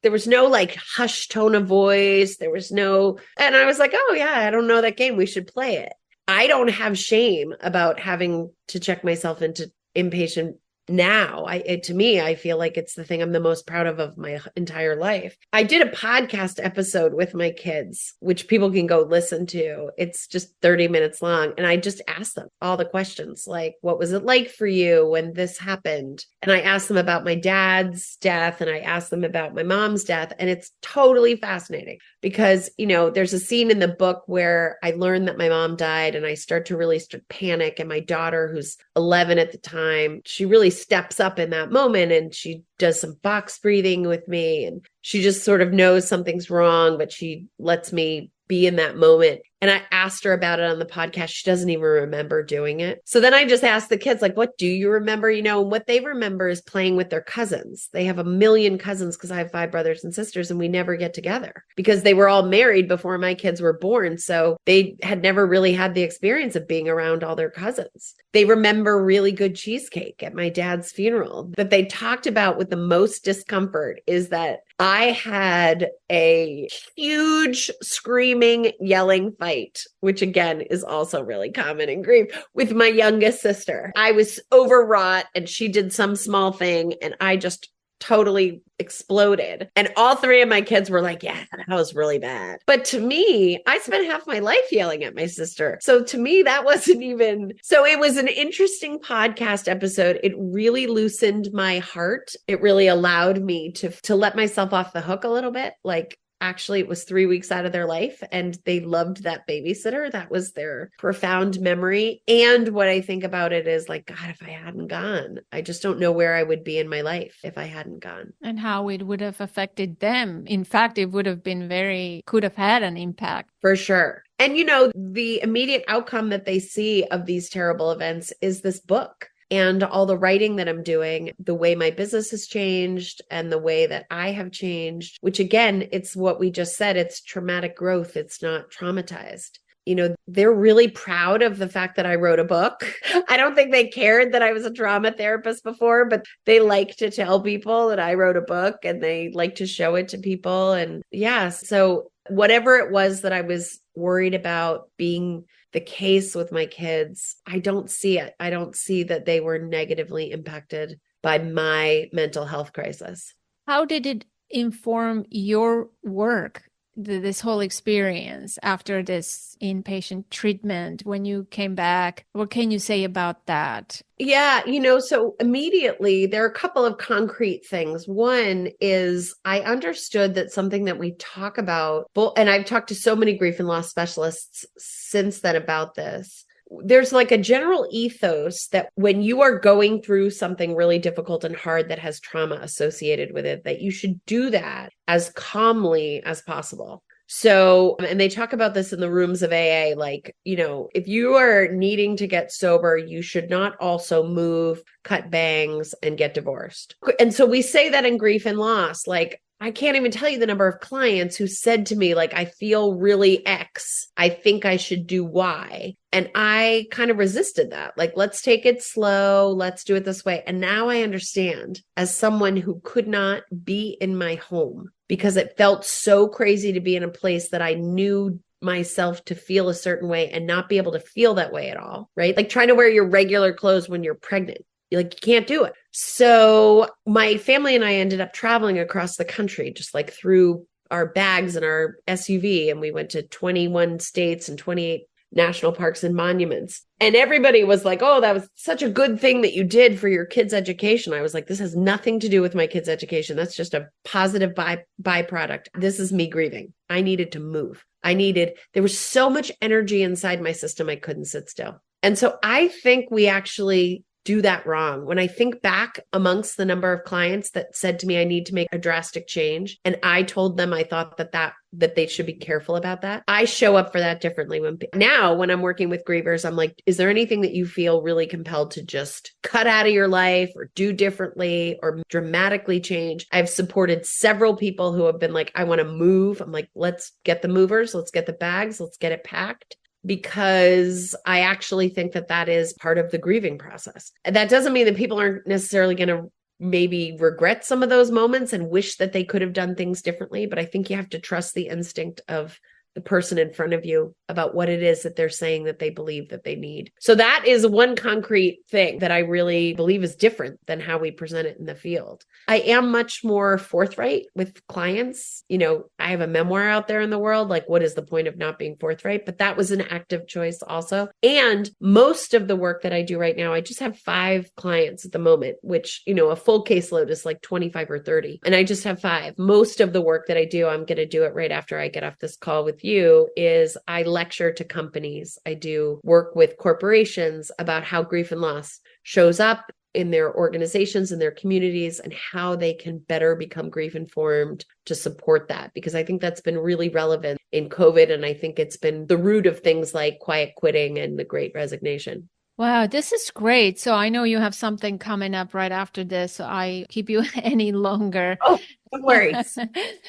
there was no hushed tone of voice. There was no, and I was like, oh yeah, I don't know that game. We should play it. I don't have shame about having to check myself into inpatient now. To me, I feel like it's the thing I'm the most proud of my entire life. I did a podcast episode with my kids, which people can go listen to. It's just 30 minutes long. And I just asked them all the questions, like, what was it like for you when this happened? And I asked them about my dad's death and I asked them about my mom's death. And it's totally fascinating because, there's a scene in the book where I learned that my mom died and I start to really panic. And my daughter, who's 11 at the time, she really steps up in that moment and she does some box breathing with me and she just sort of knows something's wrong, but she lets me be in that moment. And I asked her about it on the podcast. She doesn't even remember doing it. So then I just asked the kids, what do you remember? And what they remember is playing with their cousins. They have a million cousins because I have 5 brothers and sisters and we never get together because they were all married before my kids were born. So they had never really had the experience of being around all their cousins. They remember really good cheesecake at my dad's funeral. That they talked about with the most discomfort is that I had a huge screaming, yelling fight, which again is also really common in grief, with my youngest sister. I was overwrought and she did some small thing and I just totally exploded. And all 3 of my kids were like, yeah, that was really bad. But to me, I spent half my life yelling at my sister. So to me, that wasn't even, so it was an interesting podcast episode. It really loosened my heart. It really allowed me to let myself off the hook a little bit. Actually, it was 3 weeks out of their life and they loved that babysitter. That was their profound memory. And what I think about it is God, if I hadn't gone, I just don't know where I would be in my life if I hadn't gone. And how it would have affected them. In fact, it would have been could have had an impact. For sure. And the immediate outcome that they see of these terrible events is this book. And all the writing that I'm doing, the way my business has changed and the way that I have changed, which again, it's what we just said, it's traumatic growth. It's not traumatized. They're really proud of the fact that I wrote a book. I don't think they cared that I was a trauma therapist before, but they like to tell people that I wrote a book and they like to show it to people. And so whatever it was that I was worried about being the case with my kids, I don't see it. I don't see that they were negatively impacted by my mental health crisis. How did it inform your work, this whole experience after this inpatient treatment when you came back? What can you say about that? Yeah, so immediately there are a couple of concrete things. One is I understood that something that we talk about, and I've talked to so many grief and loss specialists since then about this. There's a general ethos that when you are going through something really difficult and hard that has trauma associated with it, that you should do that as calmly as possible. So, and they talk about this in the rooms of AA, if you are needing to get sober, you should not also move, cut bangs, and get divorced. And so we say that in grief and loss, I can't even tell you the number of clients who said to me, I feel really X. I think I should do Y. And I kind of resisted that. Let's take it slow. Let's do it this way. And now I understand, as someone who could not be in my home because it felt so crazy to be in a place that I knew myself to feel a certain way and not be able to feel that way at all, right? Trying to wear your regular clothes when you're pregnant. You can't do it. So my family and I ended up traveling across the country, just through our bags and our SUV. And we went to 21 states and 28 national parks and monuments. And everybody was like, oh, that was such a good thing that you did for your kids' education. I was like, this has nothing to do with my kids' education. That's just a positive byproduct. This is me grieving. I needed to move. There was so much energy inside my system, I couldn't sit still. And so I think we actually do that wrong. When I think back amongst the number of clients that said to me, I need to make a drastic change, and I told them I thought that they should be careful about that, I show up for that differently. Now, when I'm working with grievers, I'm like, is there anything that you feel really compelled to just cut out of your life or do differently or dramatically change? I've supported several people who have been like, I want to move. I'm like, let's get the movers, let's get the bags, let's get it packed, because I actually think that is part of the grieving process. And that doesn't mean that people aren't necessarily going to maybe regret some of those moments and wish that they could have done things differently. But I think you have to trust the instinct of the person in front of you about what it is that they're saying that they believe that they need. So that is one concrete thing that I really believe is different than how we present it in the field. I am much more forthright with clients. I have a memoir out there in the world, like, what is the point of not being forthright? But that was an active choice also. And most of the work that I do right now, I just have 5 clients at the moment, which, a full caseload is like 25 or 30. And I just have 5. Most of the work that I do, I'm going to do it right after I get off this call with you, is I lecture to companies. I do work with corporations about how grief and loss shows up in their organizations and their communities and how they can better become grief informed to support that. Because I think that's been really relevant in COVID. And I think it's been the root of things like quiet quitting and the Great Resignation. Wow, this is great. So I know you have something coming up right after this, so I keep you any longer. Oh, no worries.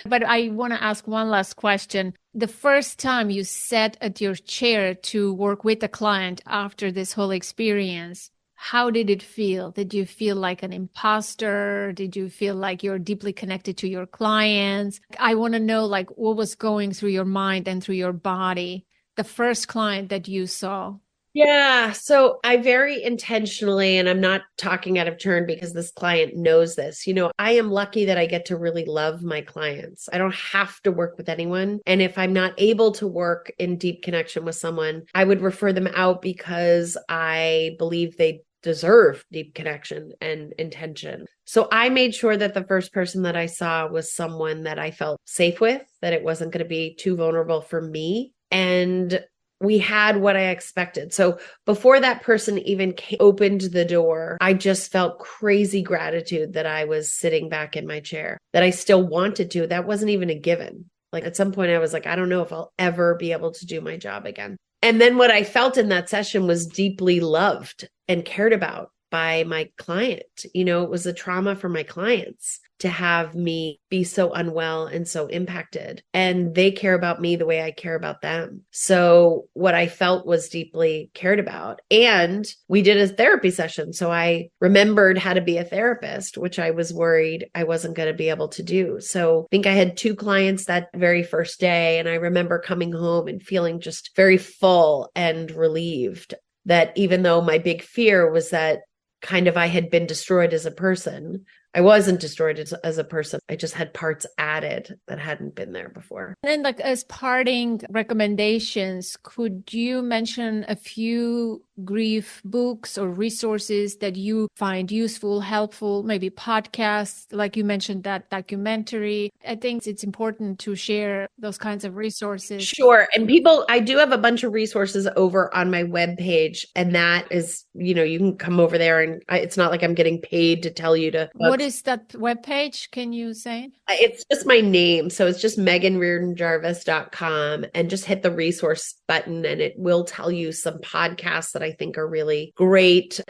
But I want to ask one last question. The first time you sat at your chair to work with a client after this whole experience, how did it feel? Did you feel like an imposter? Did you feel like you're deeply connected to your clients? I want to know, like, what was going through your mind and through your body the first client that you saw? Yeah. So I very intentionally, and I'm not talking out of turn because this client knows this, I am lucky that I get to really love my clients. I don't have to work with anyone. And if I'm not able to work in deep connection with someone, I would refer them out because I believe they deserve deep connection and intention. So I made sure that the first person that I saw was someone that I felt safe with, that it wasn't going to be too vulnerable for me. And we had what I expected. So before that person even opened the door, I just felt crazy gratitude that I was sitting back in my chair, that I still wanted to. That wasn't even a given. Like, at some point I was like, I don't know if I'll ever be able to do my job again. And then what I felt in that session was deeply loved and cared about by my client. It was a trauma for my clients to have me be so unwell and so impacted. And they care about me the way I care about them. So what I felt was deeply cared about. And we did a therapy session. So I remembered how to be a therapist, which I was worried I wasn't going to be able to do. So I think I had 2 clients that very first day. And I remember coming home and feeling just very full and relieved that even though my big fear was that kind of I had been destroyed as a person, I wasn't destroyed as a person. I just had parts added that hadn't been there before. And like, as parting recommendations, could you mention a few grief books or resources that you find useful, helpful, maybe podcasts, like you mentioned that documentary? I think it's important to share those kinds of resources. Sure. And I do have a bunch of resources over on my webpage, and that is, you can come over there, and it's not like I'm getting paid to tell you to. What is that webpage? Can you say? It's just my name. So it's just MeghanRiordanJarvis.com, and just hit the resource button and it will tell you some podcasts that I think are really great.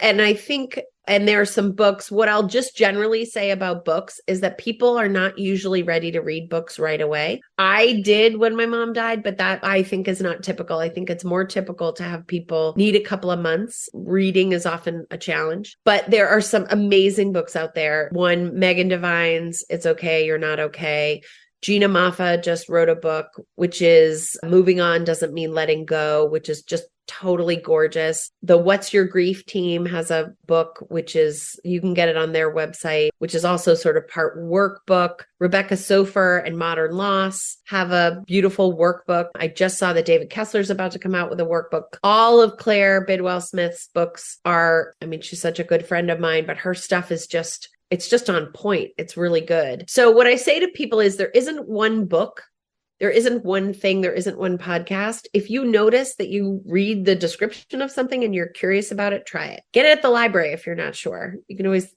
And there are some books. What I'll just generally say about books is that people are not usually ready to read books right away. I did when my mom died, but that I think is not typical. I think it's more typical to have people need a couple of months. Reading is often a challenge, but there are some amazing books out there. One, Megan Devine's It's Okay, You're Not Okay. Gina Moffa just wrote a book, which is Moving On Doesn't Mean Letting Go, which is just totally gorgeous. The What's Your Grief team has a book, which is, you can get it on their website, which is also sort of part workbook. Rebecca Sofer and Modern Loss have a beautiful workbook. I just saw that David Kessler's about to come out with a workbook. All of Claire Bidwell Smith's books she's such a good friend of mine, but her stuff is it's just on point. It's really good. So what I say to people is there isn't one book There isn't one thing, there isn't one podcast. If you notice that you read the description of something and you're curious about it, try it. Get it at the library if you're not sure. You can always,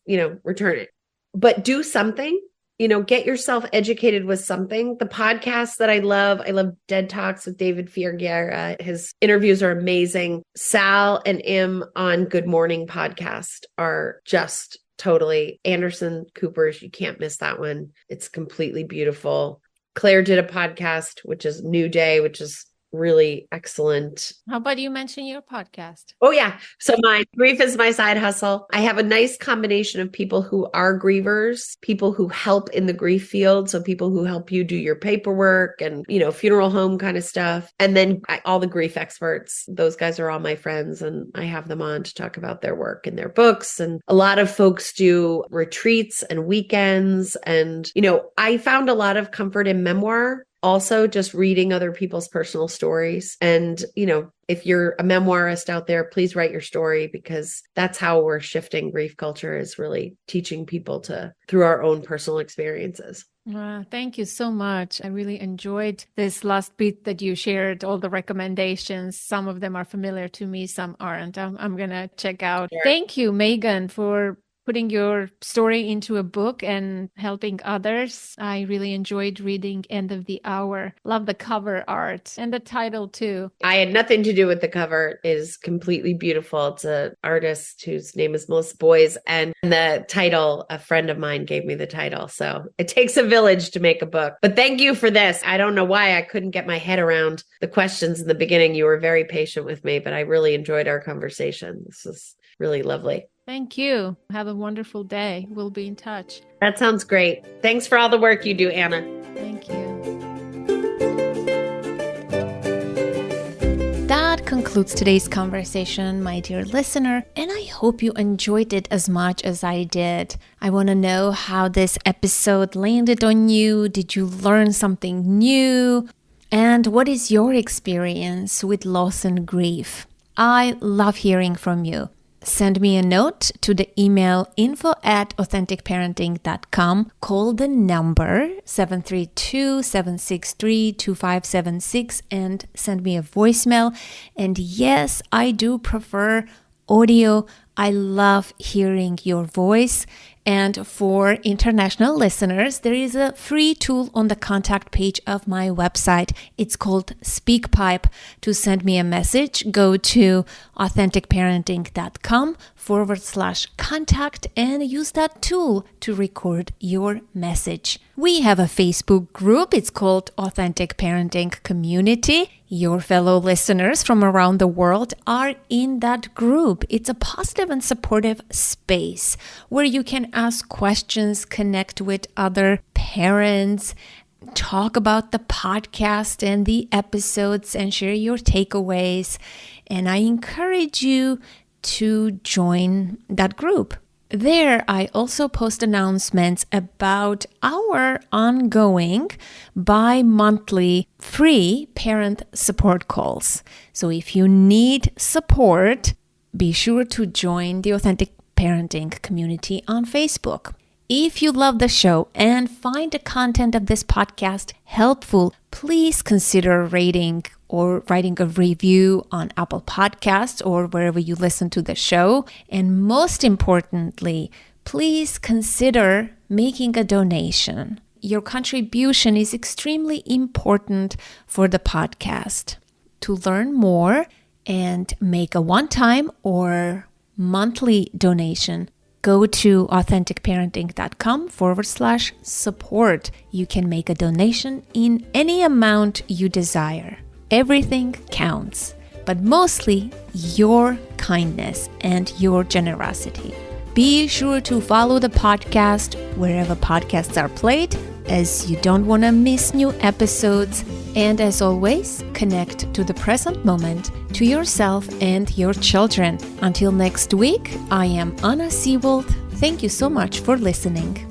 return it. But do something, get yourself educated with something. The podcasts that I love Dead Talks with David Fierguerra. His interviews are amazing. Sal and Im on Good Morning podcast are just totally Anderson Cooper's. You can't miss that one. It's completely beautiful. Claire did a podcast, which is New Day, which is really excellent. How about you mention your podcast? Oh, yeah. So my Grief is My Side Hustle. I have a nice combination of people who are grievers, people who help in the grief field. So people who help you do your paperwork and, funeral home kind of stuff. And then all the grief experts, those guys are all my friends, and I have them on to talk about their work and their books. And a lot of folks do retreats and weekends. And, I found a lot of comfort in memoir. Also, just reading other people's personal stories. And, if you're a memoirist out there, please write your story, because that's how we're shifting grief culture, is really teaching people through our own personal experiences. Thank you so much. I really enjoyed this last bit that you shared, all the recommendations. Some of them are familiar to me, some aren't. I'm going to check out. Sure. Thank you, Meghan, for putting your story into a book and helping others. I really enjoyed reading End of the Hour. Love the cover art and the title too. I had nothing to do with the cover. It is completely beautiful. It's an artist whose name is Melissa Boys. And the title, a friend of mine gave me the title. So it takes a village to make a book. But thank you for this. I don't know why I couldn't get my head around the questions in the beginning. You were very patient with me, but I really enjoyed our conversation. This was really lovely. Thank you. Have a wonderful day. We'll be in touch. That sounds great. Thanks for all the work you do, Anna. Thank you. That concludes today's conversation, my dear listener, and I hope you enjoyed it as much as I did. I want to know how this episode landed on you. Did you learn something new? And what is your experience with loss and grief? I love hearing from you. Send me a note to the email info@authenticparenting.com. Call the number 732-763-2576 and send me a voicemail. And yes, I do prefer audio. I love hearing your voice. And for international listeners, there is a free tool on the contact page of my website. It's called SpeakPipe. To send me a message, go to authenticparenting.com/contact and use that tool to record your message. We have a Facebook group. It's called Authentic Parenting Community. Your fellow listeners from around the world are in that group. It's a positive and supportive space where you can ask questions, connect with other parents, talk about the podcast and the episodes, and share your takeaways. And I encourage you to join that group. There, I also post announcements about our ongoing bi-monthly free parent support calls. So if you need support, be sure to join the Authentic Parenting Community on Facebook. If you love the show and find the content of this podcast helpful, please consider rating or writing a review on Apple Podcasts or wherever you listen to the show. And most importantly, please consider making a donation. Your contribution is extremely important for the podcast. To learn more and make a one-time or monthly donation, go to authenticparenting.com/support. You can make a donation in any amount you desire. Everything counts, but mostly your kindness and your generosity. Be sure to follow the podcast wherever podcasts are played, as you don't want to miss new episodes. And as always, connect to the present moment, to yourself and your children. Until next week, I am Anna Seewald. Thank you so much for listening.